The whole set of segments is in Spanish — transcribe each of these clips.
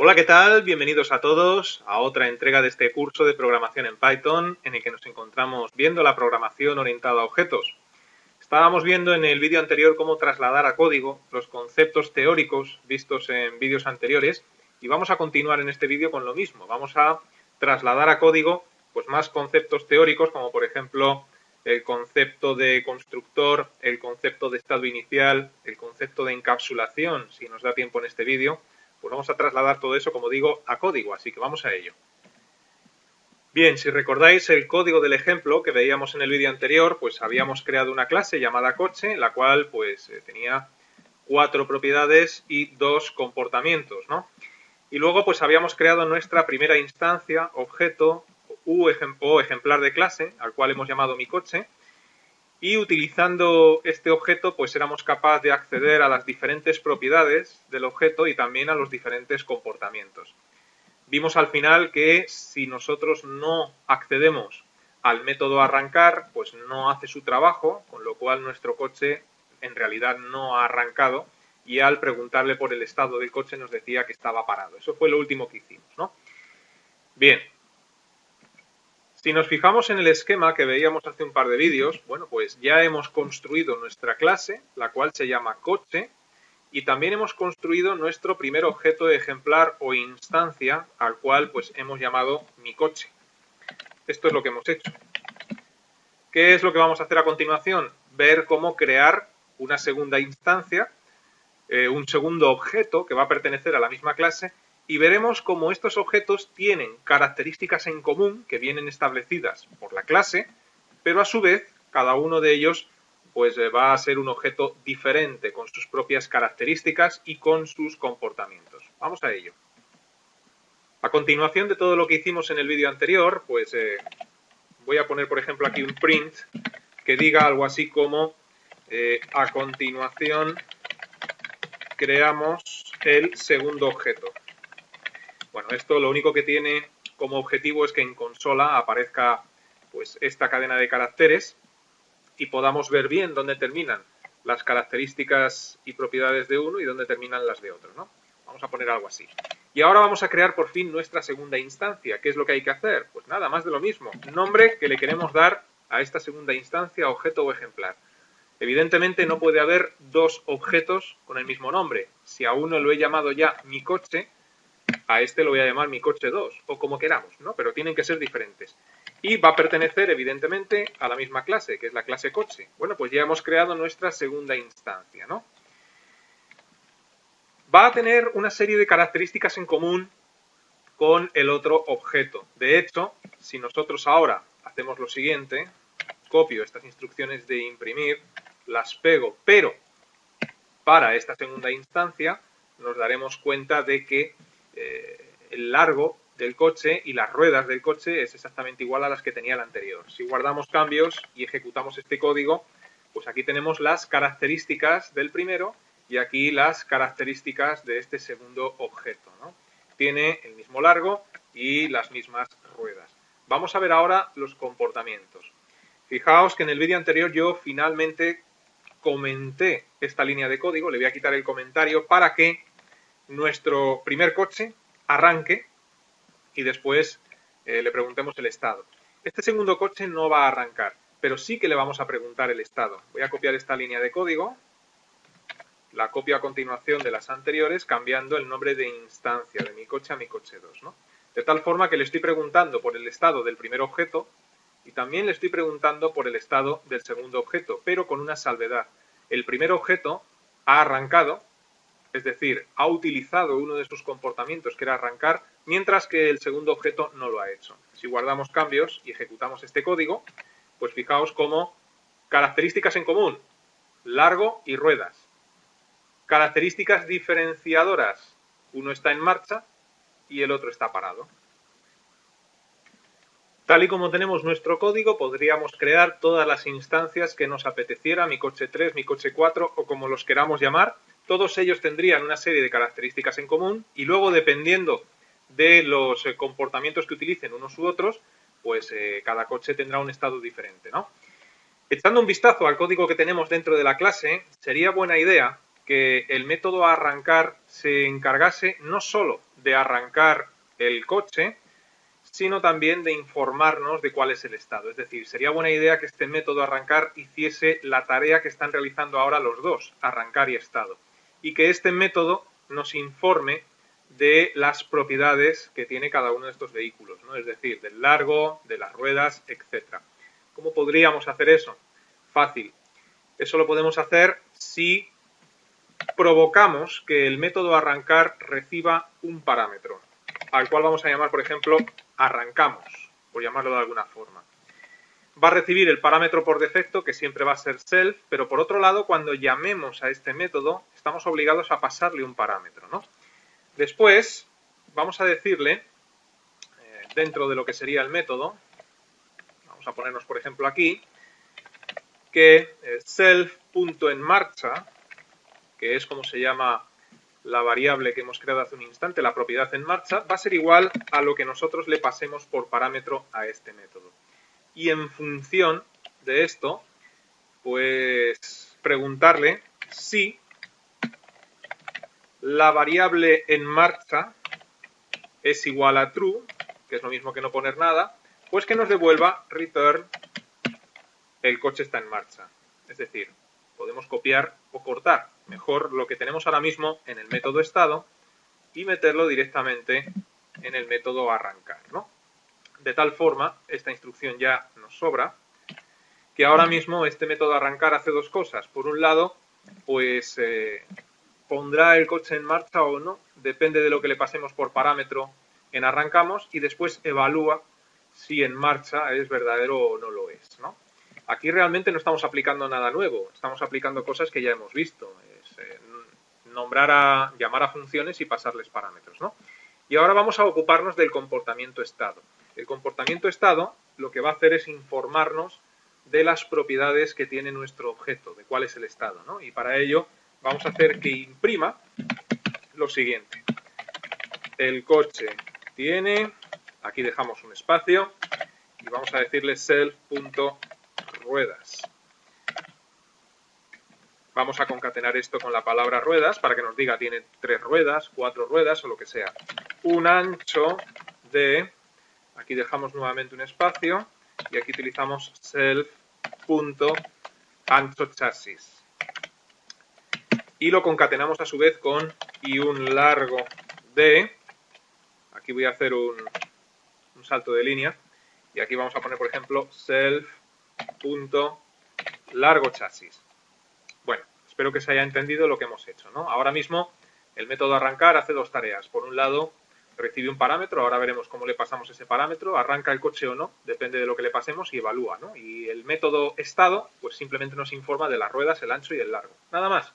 Hola, ¿qué tal? Bienvenidos a todos a otra entrega de este curso de programación en Python en el que nos encontramos viendo la programación orientada a objetos. Estábamos viendo en el vídeo anterior cómo trasladar a código los conceptos teóricos vistos en vídeos anteriores y vamos a continuar en este vídeo con lo mismo. Vamos a trasladar a código pues más conceptos teóricos como por ejemplo el concepto de constructor, el concepto de estado inicial, el concepto de encapsulación, si nos da tiempo en este vídeo. Pues vamos a trasladar todo eso, como digo, a código, así que vamos a ello. Bien, si recordáis el código del ejemplo que veíamos en el vídeo anterior, pues habíamos creado una clase llamada coche, la cual pues tenía 4 propiedades y 2 comportamientos, ¿no? Y luego pues habíamos creado nuestra primera instancia, objeto o ejemplar de clase, al cual hemos llamado mi coche, y utilizando este objeto pues éramos capaces de acceder a las diferentes propiedades del objeto y también a los diferentes comportamientos. Vimos al final que si nosotros no accedemos al método arrancar, pues no hace su trabajo, con lo cual nuestro coche en realidad no ha arrancado y al preguntarle por el estado del coche nos decía que estaba parado. Eso fue lo último que hicimos, ¿no? Bien. Si nos fijamos en el esquema que veíamos hace un par de vídeos, bueno, pues ya hemos construido nuestra clase, la cual se llama coche, y también hemos construido nuestro primer objeto de ejemplar o instancia, al cual pues hemos llamado mi coche. Esto es lo que hemos hecho. ¿Qué es lo que vamos a hacer a continuación? Ver cómo crear una segunda instancia, un segundo objeto que va a pertenecer a la misma clase, y veremos cómo estos objetos tienen características en común que vienen establecidas por la clase, pero a su vez cada uno de ellos pues va a ser un objeto diferente con sus propias características y con sus comportamientos. Vamos a ello. A continuación de todo lo que hicimos en el vídeo anterior, pues voy a poner por ejemplo aquí un print que diga algo así como a continuación creamos el segundo objeto. Bueno, esto lo único que tiene como objetivo es que en consola aparezca pues esta cadena de caracteres y podamos ver bien dónde terminan las características y propiedades de uno y dónde terminan las de otro, ¿no? Vamos a poner algo así. Y ahora vamos a crear por fin nuestra segunda instancia. ¿Qué es lo que hay que hacer? Pues nada, más de lo mismo. Nombre que le queremos dar a esta segunda instancia, objeto o ejemplar. Evidentemente no puede haber dos objetos con el mismo nombre. Si a uno lo he llamado ya mi coche, a este lo voy a llamar mi coche 2, o como queramos, ¿no? Pero tienen que ser diferentes. Y va a pertenecer, evidentemente, a la misma clase, que es la clase coche. Bueno, pues ya hemos creado nuestra segunda instancia, ¿no? Va a tener una serie de características en común con el otro objeto. De hecho, si nosotros ahora hacemos lo siguiente, copio estas instrucciones de imprimir, las pego, pero para esta segunda instancia nos daremos cuenta de que el largo del coche y las ruedas del coche es exactamente igual a las que tenía el anterior. Si guardamos cambios y ejecutamos este código, pues aquí tenemos las características del primero y aquí las características de este segundo objeto, ¿no? Tiene el mismo largo y las mismas ruedas. Vamos a ver ahora los comportamientos. Fijaos que en el vídeo anterior yo finalmente comenté esta línea de código, le voy a quitar el comentario para que nuestro primer coche arranque y después le preguntemos el estado. Este segundo coche no va a arrancar, pero sí que le vamos a preguntar el estado. Voy a copiar esta línea de código, la copio a continuación de las anteriores, cambiando el nombre de instancia de mi coche a mi coche 2, ¿no? De tal forma que le estoy preguntando por el estado del primer objeto y también le estoy preguntando por el estado del segundo objeto, pero con una salvedad. El primer objeto ha arrancado, es decir, ha utilizado uno de sus comportamientos que era arrancar, mientras que el segundo objeto no lo ha hecho. Si guardamos cambios y ejecutamos este código, pues fijaos cómo características en común, largo y ruedas. Características diferenciadoras, uno está en marcha y el otro está parado. Tal y como tenemos nuestro código, podríamos crear todas las instancias que nos apeteciera, mi coche 3, mi coche 4 o como los queramos llamar. Todos ellos tendrían una serie de características en común y luego, dependiendo de los comportamientos que utilicen unos u otros, pues cada coche tendrá un estado diferente, ¿no? Echando un vistazo al código que tenemos dentro de la clase, sería buena idea que el método arrancar se encargase no solo de arrancar el coche, sino también de informarnos de cuál es el estado. Es decir, sería buena idea que este método arrancar hiciese la tarea que están realizando ahora los dos, arrancar y estado, y que este método nos informe de las propiedades que tiene cada uno de estos vehículos, ¿no? Es decir, del largo, de las ruedas, etc. ¿Cómo podríamos hacer eso? Fácil. Eso lo podemos hacer si provocamos que el método arrancar reciba un parámetro, al cual vamos a llamar, por ejemplo, arrancamos, por llamarlo de alguna forma. Va a recibir el parámetro por defecto, que siempre va a ser self, pero por otro lado, cuando llamemos a este método, estamos obligados a pasarle un parámetro, ¿no? Después, vamos a decirle, dentro de lo que sería el método, vamos a ponernos, por ejemplo, aquí, que self.enmarcha, que es como se llama la variable que hemos creado hace un instante, la propiedad en marcha, va a ser igual a lo que nosotros le pasemos por parámetro a este método. Y en función de esto, pues preguntarle si la variable en marcha es igual a true, que es lo mismo que no poner nada, pues que nos devuelva return el coche está en marcha. Es decir, podemos copiar o cortar. Mejor lo que tenemos ahora mismo en el método estado y meterlo directamente en el método arrancar, ¿no? De tal forma, esta instrucción ya nos sobra, que ahora mismo este método arrancar hace dos cosas. Por un lado, pues pondrá el coche en marcha o no, depende de lo que le pasemos por parámetro en arrancamos, y después evalúa si en marcha es verdadero o no lo es, ¿no? Aquí realmente no estamos aplicando nada nuevo, estamos aplicando cosas que ya hemos visto. Es, llamar a funciones y pasarles parámetros, ¿no? Y ahora vamos a ocuparnos del comportamiento estado. El comportamiento estado lo que va a hacer es informarnos de las propiedades que tiene nuestro objeto, de cuál es el estado, ¿no? Y para ello vamos a hacer que imprima lo siguiente. El coche tiene, aquí dejamos un espacio y vamos a decirle self.ruedas. Vamos a concatenar esto con la palabra ruedas para que nos diga tiene 3 ruedas, 4 ruedas o lo que sea. Un ancho de, aquí dejamos nuevamente un espacio y aquí utilizamos self.ancho chasis. Y lo concatenamos a su vez con y un largo de, aquí voy a hacer un salto de línea y aquí vamos a poner por ejemplo self.largo chasis. Bueno, espero que se haya entendido lo que hemos hecho, ¿no? Ahora mismo el método arrancar hace dos tareas. Por un lado, recibe un parámetro, ahora veremos cómo le pasamos ese parámetro, arranca el coche o no, depende de lo que le pasemos y evalúa, ¿no? Y el método estado, pues simplemente nos informa de las ruedas, el ancho y el largo. Nada más.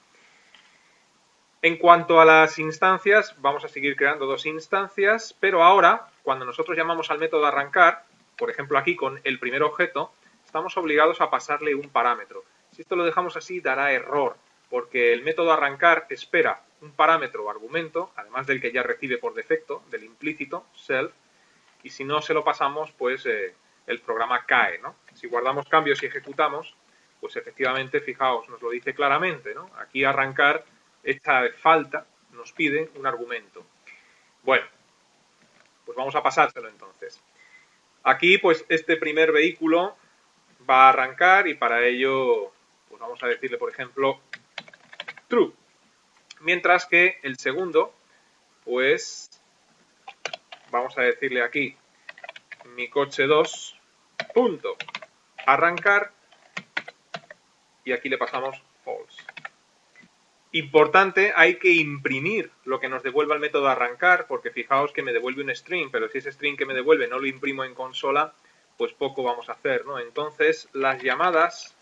En cuanto a las instancias, vamos a seguir creando dos instancias, pero ahora, cuando nosotros llamamos al método arrancar, por ejemplo aquí con el primer objeto, estamos obligados a pasarle un parámetro. Si esto lo dejamos así, dará error, porque el método arrancar espera un parámetro o argumento, además del que ya recibe por defecto, del implícito, self, y si no se lo pasamos, pues el programa cae, ¿no? Si guardamos cambios y ejecutamos, pues efectivamente, fijaos, nos lo dice claramente, ¿no? Aquí arrancar echa falta, nos pide un argumento. Bueno, pues vamos a pasárselo entonces. Aquí, pues este primer vehículo va a arrancar y para ello, pues vamos a decirle, por ejemplo, true. Mientras que el segundo, pues vamos a decirle aquí, mi coche 2, punto, arrancar, y aquí le pasamos false. Importante, hay que imprimir lo que nos devuelva el método arrancar, porque fijaos que me devuelve un string, pero si ese string que me devuelve no lo imprimo en consola, pues poco vamos a hacer, ¿no? Entonces, las llamadas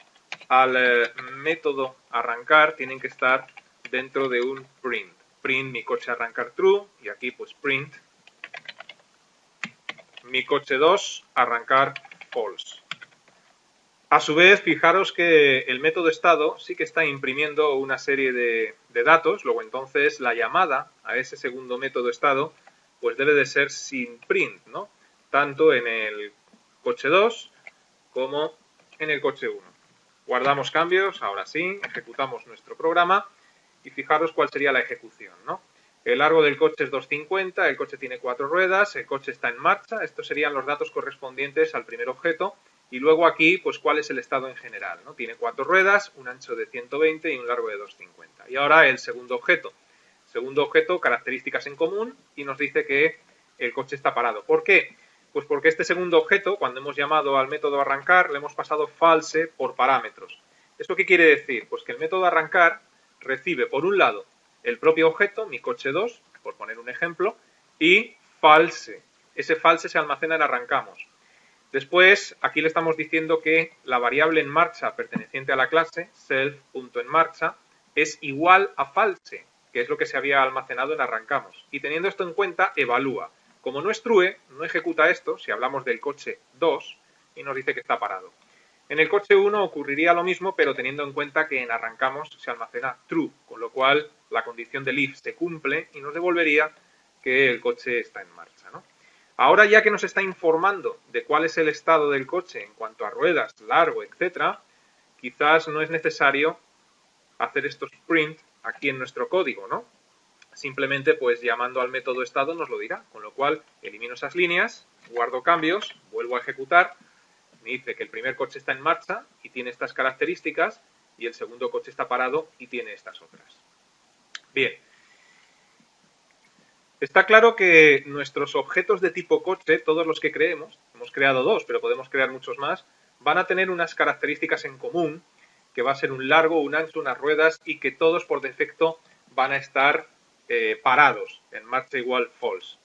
al método arrancar tienen que estar dentro de un print. Print mi coche arrancar true, y aquí pues print mi coche 2 arrancar false. A su vez, fijaros que el método estado sí que está imprimiendo una serie de datos, luego entonces la llamada a ese segundo método estado pues debe de ser sin print, ¿no? Tanto en el coche 2 como en el coche 1. Guardamos cambios, ahora sí, ejecutamos nuestro programa y fijaros cuál sería la ejecución, ¿no? El largo del coche es 2,50, el coche tiene 4 ruedas, el coche está en marcha. Estos serían los datos correspondientes al primer objeto. Y luego aquí, pues cuál es el estado en general, ¿no? Tiene 4 ruedas, un ancho de 120 y un largo de 2,50. Y ahora el segundo objeto. Segundo objeto, características en común, y nos dice que el coche está parado. ¿Por qué? Pues porque este segundo objeto, cuando hemos llamado al método arrancar, le hemos pasado false por parámetros. ¿Eso qué quiere decir? Pues que el método arrancar recibe, por un lado, el propio objeto, mi coche 2, por poner un ejemplo, y false. Ese false se almacena en arrancamos. Después, aquí le estamos diciendo que la variable en marcha perteneciente a la clase, self.enmarcha, es igual a false, que es lo que se había almacenado en arrancamos. Y teniendo esto en cuenta, evalúa. Como no es true, no ejecuta esto, si hablamos del coche 2, y nos dice que está parado. En el coche 1 ocurriría lo mismo, pero teniendo en cuenta que en arrancamos se almacena true, con lo cual la condición del if se cumple y nos devolvería que el coche está en marcha, ¿no? Ahora ya que nos está informando de cuál es el estado del coche en cuanto a ruedas, largo, etcétera, quizás no es necesario hacer estos print aquí en nuestro código, ¿no? Simplemente pues llamando al método estado nos lo dirá, con lo cual elimino esas líneas, guardo cambios, vuelvo a ejecutar, me dice que el primer coche está en marcha y tiene estas características y el segundo coche está parado y tiene estas otras. Bien. Está claro que nuestros objetos de tipo coche, todos los que creemos, hemos creado 2, pero podemos crear muchos más, van a tener unas características en común, que va a ser un largo, un ancho, unas ruedas, y que todos por defecto van a estar parados, en marcha igual false.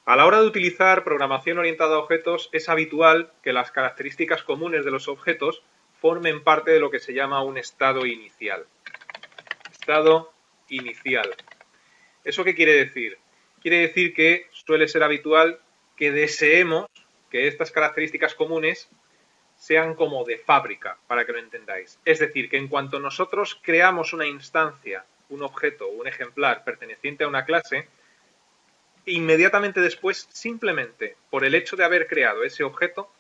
A la hora de utilizar programación orientada a objetos, es habitual que las características comunes de los objetos formen parte de lo que se llama un estado inicial. Estado inicial. ¿Eso qué quiere decir? Quiere decir que suele ser habitual que deseemos que estas características comunes sean como de fábrica, para que lo entendáis. Es decir, que en cuanto nosotros creamos una instancia, un objeto o un ejemplar perteneciente a una clase, inmediatamente después, simplemente por el hecho de haber creado ese objeto,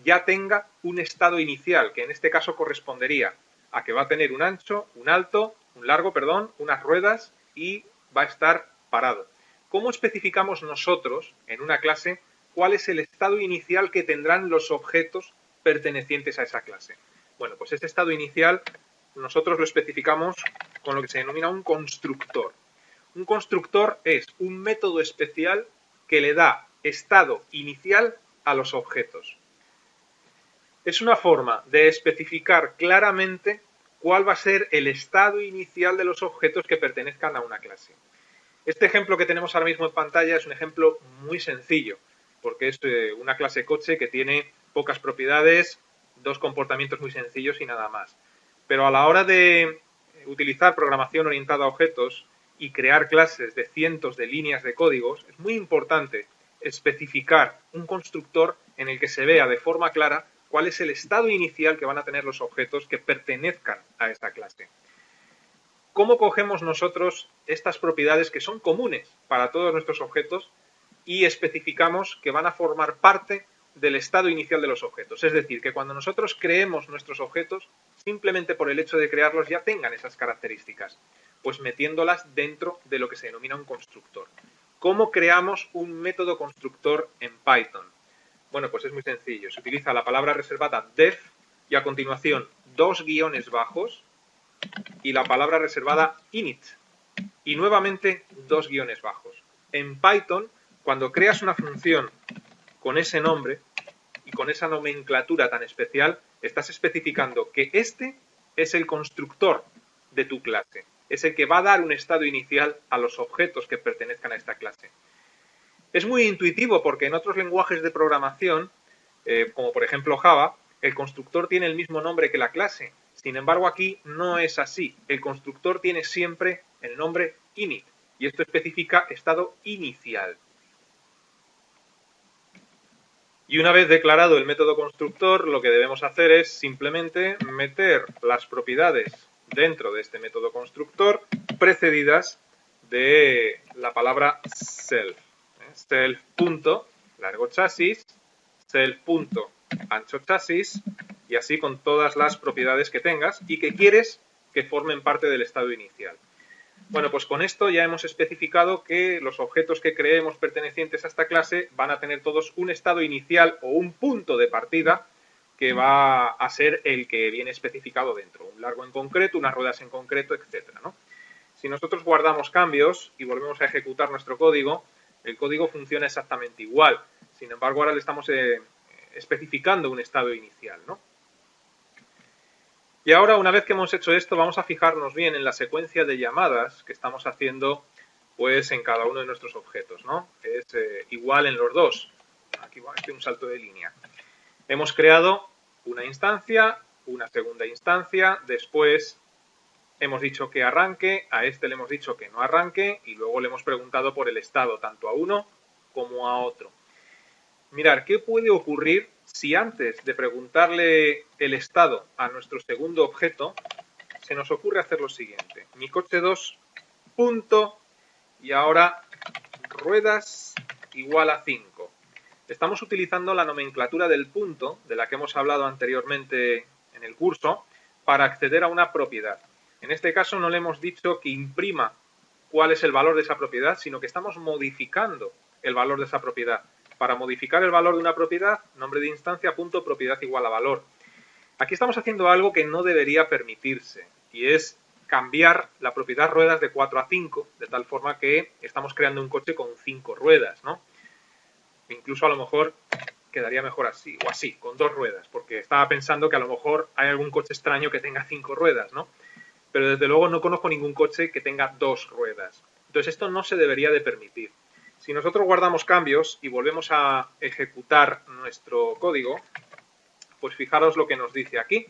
ya tenga un estado inicial, que en este caso correspondería a que va a tener un ancho, un alto, un largo, perdón, unas ruedas y va a estar parado. ¿Cómo especificamos nosotros en una clase cuál es el estado inicial que tendrán los objetos pertenecientes a esa clase? Bueno, pues ese estado inicial nosotros lo especificamos con lo que se denomina un constructor. Un constructor es un método especial que le da estado inicial a los objetos. Es una forma de especificar claramente cuál va a ser el estado inicial de los objetos que pertenezcan a una clase. Este ejemplo que tenemos ahora mismo en pantalla es un ejemplo muy sencillo, porque es una clase coche que tiene pocas propiedades, 2 comportamientos muy sencillos y nada más. Pero a la hora de utilizar programación orientada a objetos y crear clases de cientos de líneas de códigos, es muy importante especificar un constructor en el que se vea de forma clara cuál es el estado inicial que van a tener los objetos que pertenezcan a esta clase. ¿Cómo cogemos nosotros estas propiedades que son comunes para todos nuestros objetos y especificamos que van a formar parte del estado inicial de los objetos? Es decir, que cuando nosotros creemos nuestros objetos, simplemente por el hecho de crearlos ya tengan esas características, pues metiéndolas dentro de lo que se denomina un constructor. ¿Cómo creamos un método constructor en Python? Bueno, pues es muy sencillo. Se utiliza la palabra reservada def y a continuación 2 guiones bajos y la palabra reservada init y nuevamente 2 guiones bajos. En Python, cuando creas una función con ese nombre y con esa nomenclatura tan especial, estás especificando que este es el constructor de tu clase. Es el que va a dar un estado inicial a los objetos que pertenezcan a esta clase. Es muy intuitivo porque en otros lenguajes de programación, como por ejemplo Java, el constructor tiene el mismo nombre que la clase. Sin embargo, aquí no es así. El constructor tiene siempre el nombre init y esto especifica estado inicial. Y una vez declarado el método constructor, lo que debemos hacer es simplemente meter las propiedades dentro de este método constructor precedidas de la palabra self. Self.largo chasis, self.ancho chasis y así con todas las propiedades que tengas y que quieres que formen parte del estado inicial. Bueno, pues con esto ya hemos especificado que los objetos que creemos pertenecientes a esta clase van a tener todos un estado inicial o un punto de partida que va a ser el que viene especificado dentro. Un largo en concreto, unas ruedas en concreto, etcétera, ¿no? Si nosotros guardamos cambios y volvemos a ejecutar nuestro código, el código funciona exactamente igual. Sin embargo, ahora le estamos especificando un estado inicial, ¿no? Y ahora, una vez que hemos hecho esto, vamos a fijarnos bien en la secuencia de llamadas que estamos haciendo pues en cada uno de nuestros objetos, ¿no? Es igual en los dos. Aquí va a hacer un salto de línea. Hemos creado una instancia, una segunda instancia, después hemos dicho que arranque, a este le hemos dicho que no arranque y luego le hemos preguntado por el estado, tanto a uno como a otro. Mirar, ¿qué puede ocurrir si antes de preguntarle el estado a nuestro segundo objeto se nos ocurre hacer lo siguiente? Mi coche 2, punto, y ahora ruedas igual a 5. Estamos utilizando la nomenclatura del punto, de la que hemos hablado anteriormente en el curso, para acceder a una propiedad. En este caso no le hemos dicho que imprima cuál es el valor de esa propiedad, sino que estamos modificando el valor de esa propiedad. Para modificar el valor de una propiedad, nombre de instancia, punto, propiedad igual a valor. Aquí estamos haciendo algo que no debería permitirse, y es cambiar la propiedad ruedas de 4 a 5, de tal forma que estamos creando un coche con 5 ruedas, ¿no? Incluso a lo mejor quedaría mejor así, o así, con 2 ruedas, porque estaba pensando que a lo mejor hay algún coche extraño que tenga 5 ruedas, ¿no? Pero desde luego no conozco ningún coche que tenga 2 ruedas. Entonces esto no se debería de permitir. Si nosotros guardamos cambios y volvemos a ejecutar nuestro código, pues fijaros lo que nos dice aquí.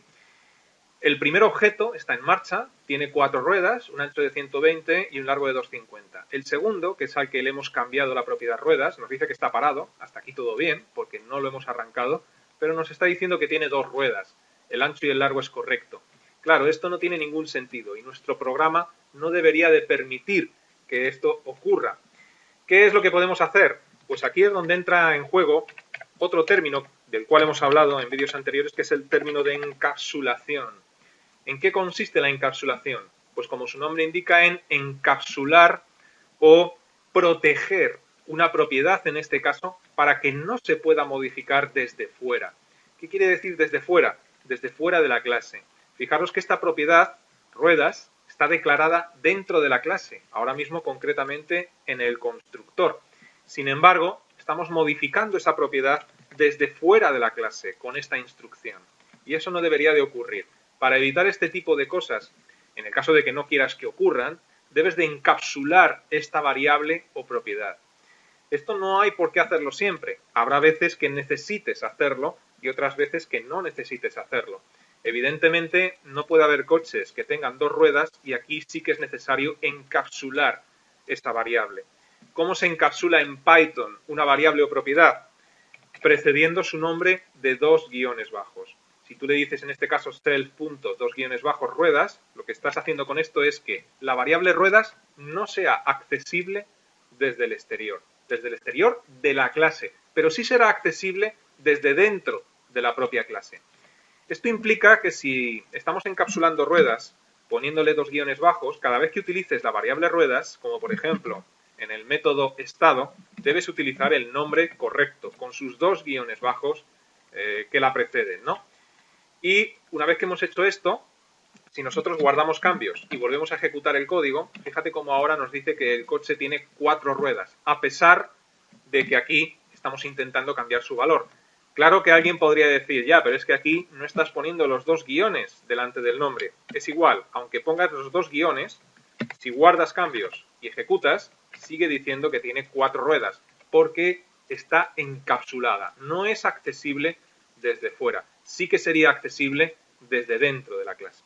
El primer objeto está en marcha, tiene 4 ruedas, un ancho de 120 y un largo de 250. El segundo, que es al que le hemos cambiado la propiedad ruedas, nos dice que está parado, hasta aquí todo bien, porque no lo hemos arrancado, pero nos está diciendo que tiene 2 ruedas. El ancho y el largo es correcto. Claro, esto no tiene ningún sentido y nuestro programa no debería de permitir que esto ocurra. ¿Qué es lo que podemos hacer? Pues aquí es donde entra en juego otro término del cual hemos hablado en vídeos anteriores, que es el término de encapsulación. ¿En qué consiste la encapsulación? Pues como su nombre indica, en encapsular o proteger una propiedad, en este caso, para que no se pueda modificar desde fuera. ¿Qué quiere decir desde fuera? Desde fuera de la clase. Fijaros que esta propiedad, ruedas, está declarada dentro de la clase, ahora mismo concretamente en el constructor. Sin embargo, estamos modificando esa propiedad desde fuera de la clase con esta instrucción. Y eso no debería de ocurrir. Para evitar este tipo de cosas, en el caso de que no quieras que ocurran, debes de encapsular esta variable o propiedad. Esto no hay por qué hacerlo siempre. Habrá veces que necesites hacerlo y otras veces que no necesites hacerlo. Evidentemente, no puede haber coches que tengan 2 ruedas y aquí sí que es necesario encapsular esta variable. ¿Cómo se encapsula en Python una variable o propiedad? Precediendo su nombre de 2 guiones bajos. Si tú le dices en este caso self.2-ruedas, lo que estás haciendo con esto es que la variable ruedas no sea accesible desde el exterior de la clase, pero sí será accesible desde dentro de la propia clase. Esto implica que si estamos encapsulando ruedas, poniéndole 2 guiones bajos, cada vez que utilices la variable ruedas, como por ejemplo en el método estado, debes utilizar el nombre correcto, con sus 2 guiones bajos que la preceden, ¿no? Y una vez que hemos hecho esto, si nosotros guardamos cambios y volvemos a ejecutar el código, fíjate cómo ahora nos dice que el coche tiene 4 ruedas, a pesar de que aquí estamos intentando cambiar su valor. Claro que alguien podría decir, ya, pero es que aquí no estás poniendo los 2 guiones delante del nombre. Es igual, aunque pongas los 2 guiones, si guardas cambios y ejecutas, sigue diciendo que tiene 4 ruedas, porque está encapsulada. No es accesible desde fuera. Sí que sería accesible desde dentro de la clase.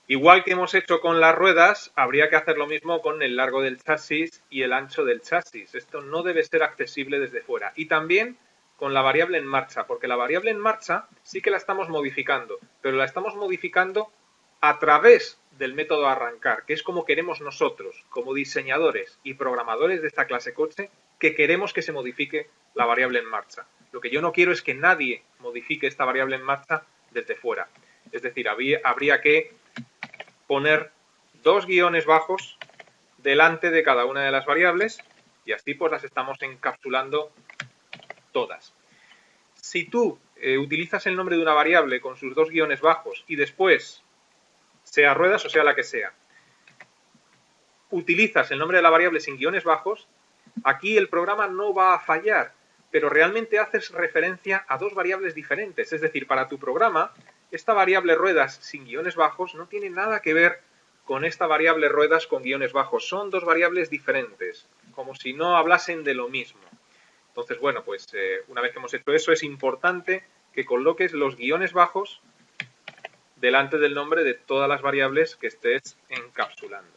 Igual que hemos hecho con las ruedas, habría que hacer lo mismo con el largo del chasis y el ancho del chasis. Esto no debe ser accesible desde fuera. Y también con la variable en marcha, porque la variable en marcha sí que la estamos modificando, pero la estamos modificando a través del método arrancar, que es como queremos nosotros, como diseñadores y programadores de esta clase coche, que queremos que se modifique la variable en marcha. Lo que yo no quiero es que nadie modifique esta variable en marcha desde fuera. Es decir, habría que poner 2 guiones bajos delante de cada una de las variables y así pues las estamos encapsulando todas. Si tú utilizas el nombre de una variable con sus dos guiones bajos y después, sea ruedas o sea la que sea, utilizas el nombre de la variable sin guiones bajos, aquí el programa no va a fallar, pero realmente haces referencia a dos variables diferentes. Es decir, para tu programa, esta variable ruedas sin guiones bajos no tiene nada que ver con esta variable ruedas con guiones bajos. Son dos variables diferentes, como si no hablasen de lo mismo. Entonces, bueno, pues una vez que hemos hecho eso, es importante que coloques los guiones bajos delante del nombre de todas las variables que estés encapsulando.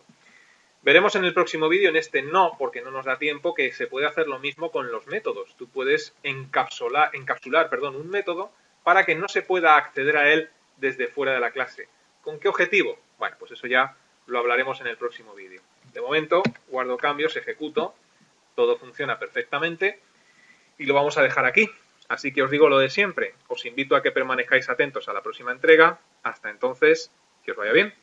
Veremos en el próximo vídeo, en este no, porque no nos da tiempo, que se puede hacer lo mismo con los métodos. Tú puedes encapsular un método para que no se pueda acceder a él desde fuera de la clase. ¿Con qué objetivo? Bueno, pues eso ya lo hablaremos en el próximo vídeo. De momento, guardo cambios, ejecuto, todo funciona perfectamente y lo vamos a dejar aquí. Así que os digo lo de siempre, os invito a que permanezcáis atentos a la próxima entrega. Hasta entonces, que os vaya bien.